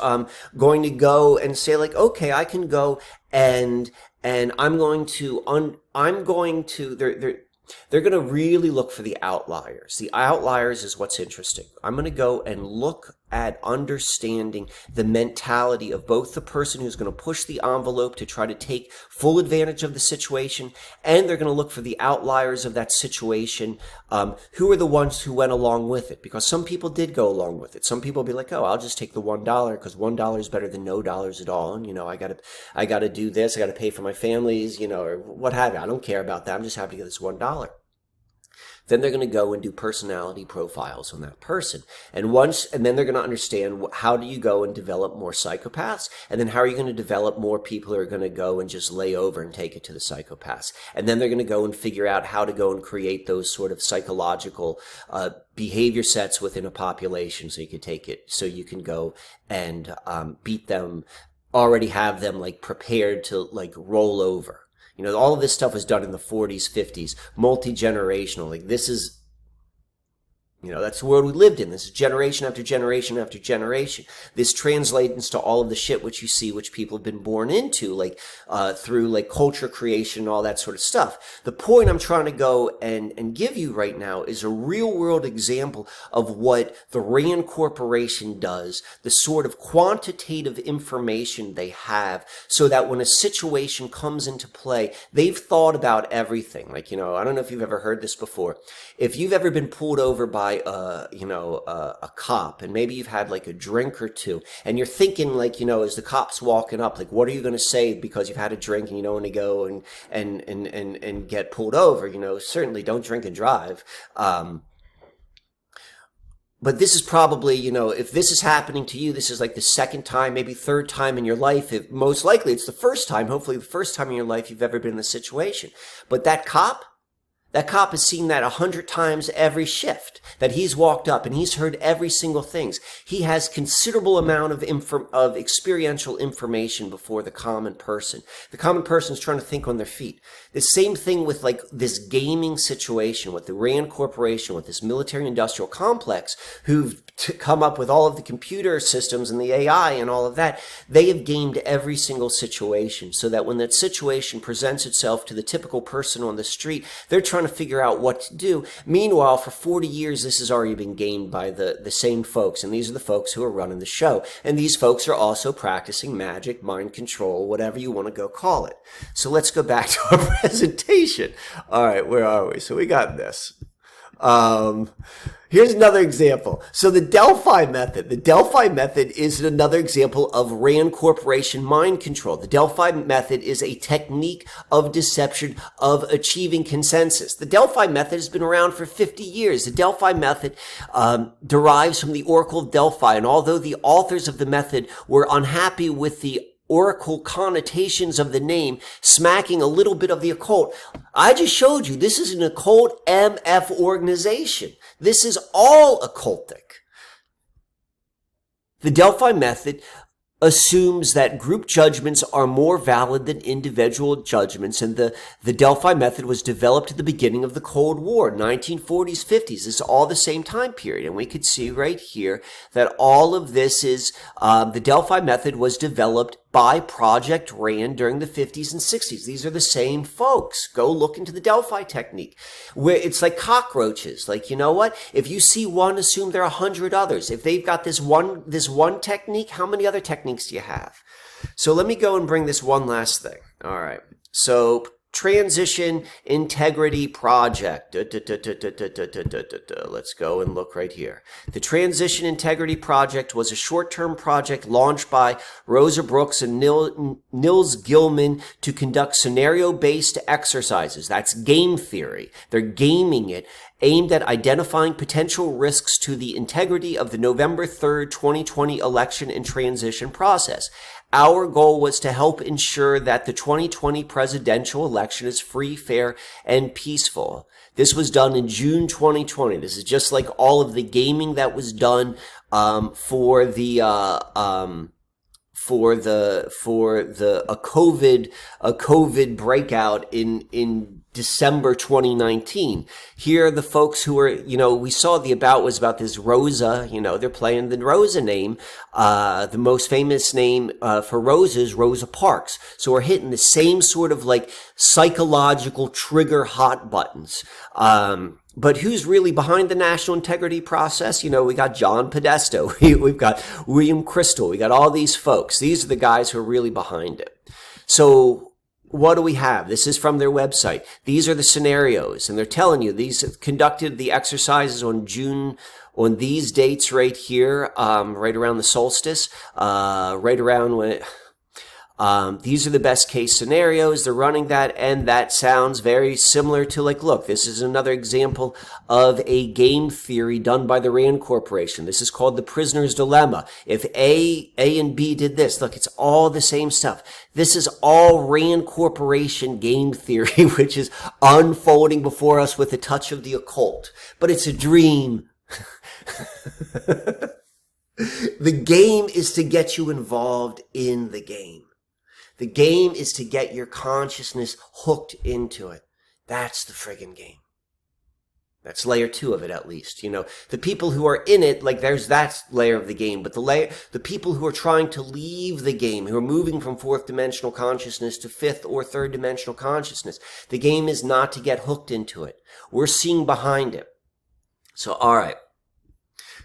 going to go and say like, okay, I can go and I'm going to they're going to really look for the outliers. The outliers is what's interesting. I'm going to go and look at understanding the mentality of both the person who's going to push the envelope to try to take full advantage of the situation, and they're going to look for the outliers of that situation, who are the ones who went along with it. Because some people did go along with it. Some people will be like, oh, I'll just take the $1 because $1 is better than no dollars at all. And, I got to do this. I got to pay for my families, or what have you. I don't care about that. I'm just happy to get this $1. Then they're going to go and do personality profiles on that person. And then they're going to understand how do you go and develop more psychopaths? And then how are you going to develop more people who are going to go and just lay over and take it to the psychopaths? And then they're going to go and figure out how to go and create those sort of psychological behavior sets within a population so you can take it, so you can go and beat them, already have them like prepared to like roll over. All of this stuff was done in the 40s, 50s, multi-generational. Like this is, that's the world we lived in. This is generation after generation after generation. This translates into all of the shit which you see, which people have been born into, like through like culture creation and all that sort of stuff. The point I'm trying to go and give you right now is a real world example of what the Rand Corporation does, the sort of quantitative information they have, so that when a situation comes into play, they've thought about everything. Like, I don't know if you've ever heard this before. If you've ever been pulled over by a cop, and maybe you've had like a drink or two, and you're thinking like, as the cop's walking up, like, what are you going to say because you've had a drink and you don't want to go and get pulled over? Certainly don't drink and drive. But this is probably, if this is happening to you, this is like the second time, maybe third time in your life. Most likely it's the first time, hopefully the first time in your life you've ever been in this situation. But that cop has seen that 100 times every shift that he's walked up, and he's heard every single thing. He has considerable amount of experiential information before the common person. The common person is trying to think on their feet. The same thing with like this gaming situation with the Rand Corporation, with this military industrial complex who've come up with all of the computer systems and the AI and all of that. They have gamed every single situation so that when that situation presents itself to the typical person on the street, they're trying to figure out what to do. Meanwhile, for 40 years, this has already been gamed by the same folks. And these are the folks who are running the show. And these folks are also practicing magic, mind control, whatever you want to go call it. So let's go back to our presentation. All right, where are we? So we got this. Here's another example. So the Delphi method. The Delphi method is another example of Rand Corporation mind control. The Delphi method is a technique of deception, of achieving consensus. The Delphi method has been around for 50 years. The Delphi method derives from the Oracle of Delphi, and although the authors of the method were unhappy with the oracle connotations of the name, smacking a little bit of the occult, I just showed you this is an occult MF organization. This is all occultic. The Delphi method assumes that group judgments are more valid than individual judgments, and the Delphi method was developed at the beginning of the Cold War, 1940s, 50s. This is all the same time period, and we could see right here that all of this is, the Delphi method was developed by Project Rand during the 50s and 60s. These are the same folks. Go look into the Delphi technique, where it's like cockroaches. Like, you know what? If you see one, assume there are 100 others. If they've got this one technique, how many other techniques do you have? So let me go and bring this one last thing. All right. So Transition Integrity Project. Let's go and look right here. The Transition Integrity Project was a short-term project launched by Rosa Brooks and Nils Gilman to conduct scenario-based exercises. That's game theory. They're gaming it, aimed at identifying potential risks to the integrity of the November 3rd, 2020 election and transition process. Our goal was to help ensure that the 2020 presidential election is free, fair, and peaceful. This was done in June 2020. This is just like all of the gaming that was done for the COVID breakout in December 2019. Here are the folks who are, we saw the about was about this Rosa, they're playing the Rosa name. The most famous name for Rosa is Rosa Parks. So we're hitting the same sort of like psychological trigger hot buttons. But who's really behind the national integrity process? We got John Podesta. We've got William Crystal. We got all these folks. These are the guys who are really behind it. So what do we have? This is from their website. These are the scenarios, and they're telling you these have conducted the exercises on these dates right here, right around the solstice, right around when it, these are the best case scenarios. They're running that, and that sounds very similar to like, look, this is another example of a game theory done by the Rand Corporation. This is called the prisoner's dilemma. If A and B did this, look, it's all the same stuff. This is all Rand Corporation game theory, which is unfolding before us with a touch of the occult. But it's a dream. The game is to get you involved in the game. The game is to get your consciousness hooked into it. That's the friggin' game. That's layer 2 of it, at least. The people who are in it, like there's that layer of the game, but the people who are trying to leave the game, who are moving from 4th dimensional consciousness to 5th or 3rd dimensional consciousness, the game is not to get hooked into it. We're seeing behind it. So, all right.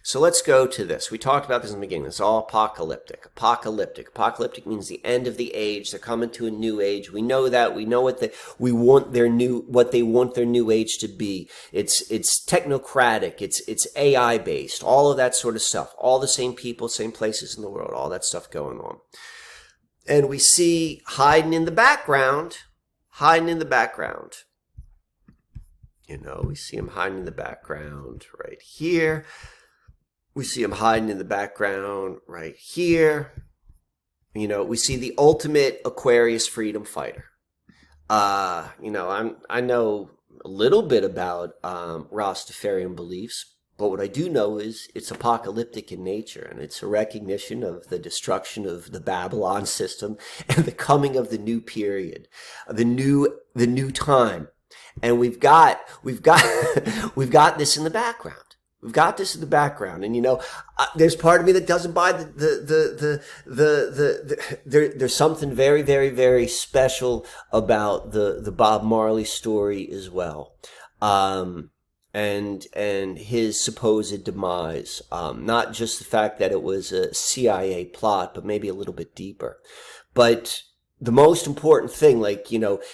So let's go to this. We talked about this in the beginning. It's all apocalyptic. Apocalyptic means the end of the age. They're coming to a new age. We know that. We know what they want their new age to be. It's technocratic. It's AI based. All of that sort of stuff. All the same people, same places in the world. All that stuff going on. And we see hiding in the background. We see him hiding in the background right here. We see him hiding in the background right here. We see the ultimate Aquarius freedom fighter. I know a little bit about Rastafarian beliefs, but what I do know is it's apocalyptic in nature, and it's a recognition of the destruction of the Babylon system and the coming of the new period, the new time. And we've got this in the background. We've got this in the background, and there's part of me that doesn't buy there's something very, very, very special about the Bob Marley story as well, and his supposed demise. Not just the fact that it was a CIA plot, but maybe a little bit deeper. But the most important thing,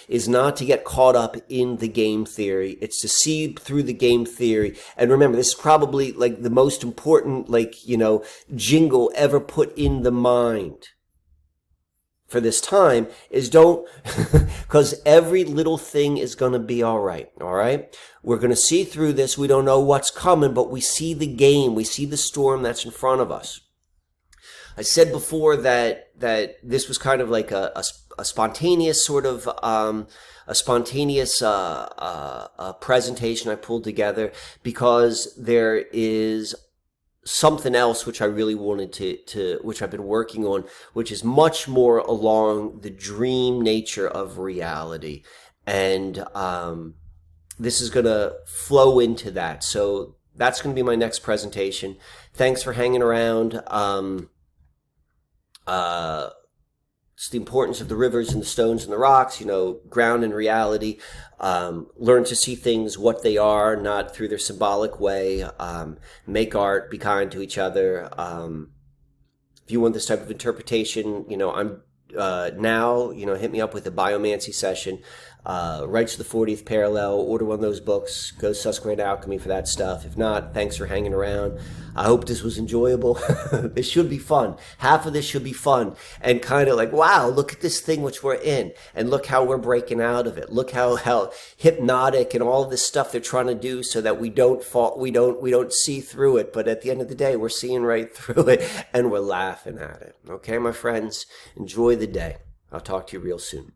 is not to get caught up in the game theory. It's to see through the game theory. And remember, this is probably the most important, jingle ever put in the mind for this time is because every little thing is going to be all right. All right. We're going to see through this. We don't know what's coming, but we see the game. We see the storm that's in front of us. I said before that this was kind of like a spontaneous sort of presentation I pulled together because there is something else which I really wanted which I've been working on, which is much more along the dream nature of reality. And this is going to flow into that. So that's going to be my next presentation. Thanks for hanging around. It's the importance of the rivers and the stones and the rocks, ground in reality. Learn to see things what they are, not through their symbolic way. Make art, be kind to each other. If you want this type of interpretation, I'm now, hit me up with a biomancy session. Right to the 40th parallel, order one of those books, go Susquehanna Alchemy for that stuff. If not, thanks for hanging around. I hope this was enjoyable. It should be fun. Half of this should be fun and kind of like, wow, look at this thing which we're in and look how we're breaking out of it. Look how hypnotic and all of this stuff they're trying to do so that we don't fall, we don't see through it. But at the end of the day, we're seeing right through it and we're laughing at it. Okay, my friends, enjoy the day. I'll talk to you real soon.